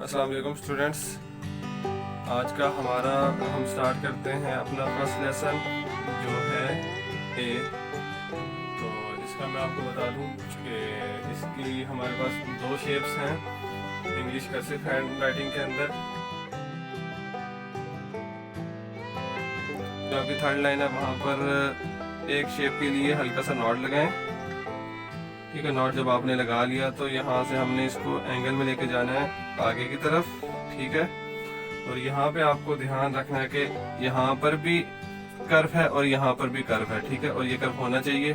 अस्सलाम वालेकुम स्टूडेंट्स। आज का हमारा हम स्टार्ट करते हैं अपना फर्स्ट लेसन जो है ए। तो इसका मैं आपको बता दूं कि इसकी हमारे पास दो शेप्स हैं इंग्लिश कर्सिव हैंड राइटिंग के अंदर। जो आपकी थर्ड लाइन है वहाँ पर एक शेप के लिए हल्का सा नॉट लगाएं। ठीक है, नॉट जब आपने लगा लिया तो यहाँ से हमने इसको एंगल में लेके जाना है आगे की तरफ। ठीक है, और यहाँ पे आपको ध्यान रखना है कि यहाँ पर भी कर्व है और यहाँ पर भी कर्व है। ठीक है, और ये कर्व होना चाहिए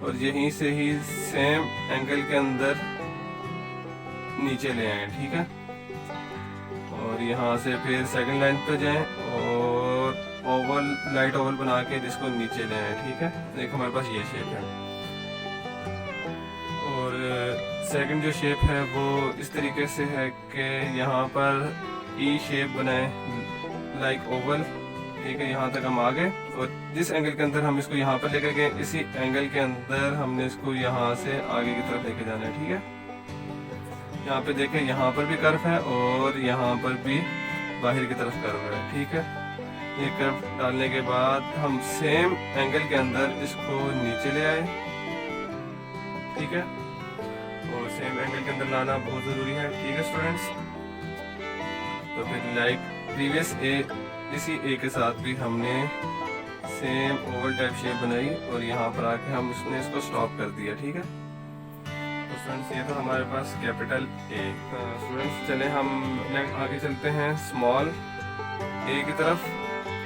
और यहीं से ही सेम एंगल के अंदर नीचे ले आए। ठीक है, और यहाँ से फिर सेकंड लाइन पे जाएं और ओवल लाइट ओवल बना के जिसको नीचे ले आए। ठीक है, देखो हमारे पास ये शेप है और सेकंड जो शेप है वो इस तरीके से है कि यहाँ पर ई शेप बनाए लाइक ओवल। ठीक है, यहाँ तक हम आ गए और जिस एंगल के अंदर हम इसको यहाँ पर लेकर गए इसी एंगल के अंदर हमने इसको यहाँ से आगे की तरफ लेके जाना है। ठीक है, यहाँ पे देखें यहाँ पर भी कर्व है और यहाँ पर भी बाहर की तरफ कर्व है। ठीक है, ये कर्व डालने के बाद हम सेम एंगल के अंदर इसको नीचे ले आए। ठीक है, और सेम एंगल के अंदर लाना बहुत ज़रूरी है। ठीक है स्टूडेंट्स, तो फिर लाइक प्रीवियस ए इसी ए के साथ भी हमने सेम ओवल टाइप शेप बनाई और यहाँ पर आके हम इसको स्टॉप कर दिया। ठीक है, तो स्टूडेंट्स ये तो हमारे पास कैपिटल ए। स्टूडेंट्स चले हम आगे चलते हैं स्मॉल ए की तरफ।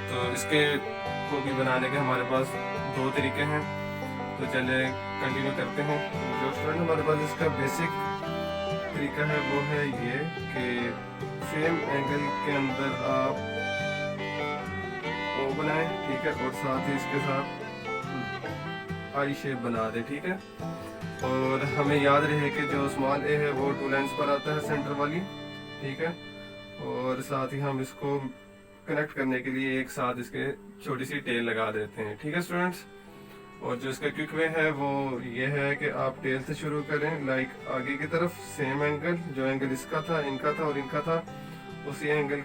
तो इसके को भी बनाने के हमारे पास दो तरीके हैं, तो चले कंटिन्यू करते हैं। जो स्टूडेंट हमारे पास इसका बेसिक तरीका है वो है ये कि सेम एंगल के अंदर आप ओ बनाएं। ठीक है, और साथ ही इसके साथ आई शेप बना दें। ठीक है, और हमें याद रहे कि जो स्मॉल ए है वो 2 लाइंस पर आता है सेंटर वाली। ठीक है, और साथ ही हम इसको कनेक्ट करने के लिए एक साथ इसके छोटी सी टेल लगा देते हैं। ठीक है स्टूडेंट्स, और जो इसका क्विक वे है वो ये है कि आप टेल से शुरू करें लाइक आगे की तरफ सेम एंगल, जो एंगल इसका था इनका था और इनका था उसी एंगल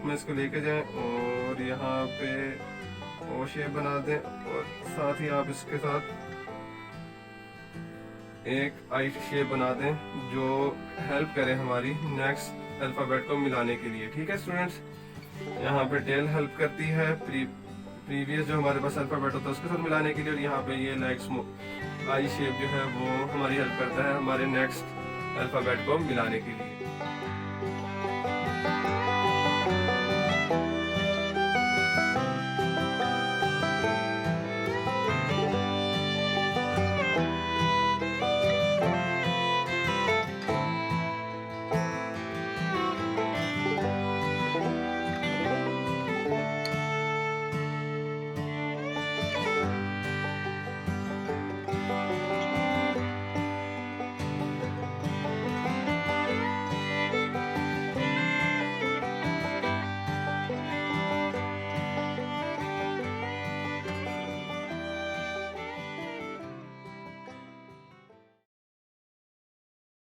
में इसको लेके जाएं और यहाँ पे ओ शेप बना दें और साथ ही आप इसके साथ एक आई शेप बना दें जो हेल्प करे हमारी नेक्स्ट अल्फाबेट को मिलाने के लिए। ठीक है स्टूडेंट्स, यहाँ पे टेल हेल्प करती है प्रीवियस जो हमारे पास अल्फाबेट होता है उसके साथ मिलाने के लिए, और यहाँ पे ये लाइक आई शेप जो है वो हमारी हेल्प करता है हमारे नेक्स्ट अल्फाबेट को मिलाने के लिए।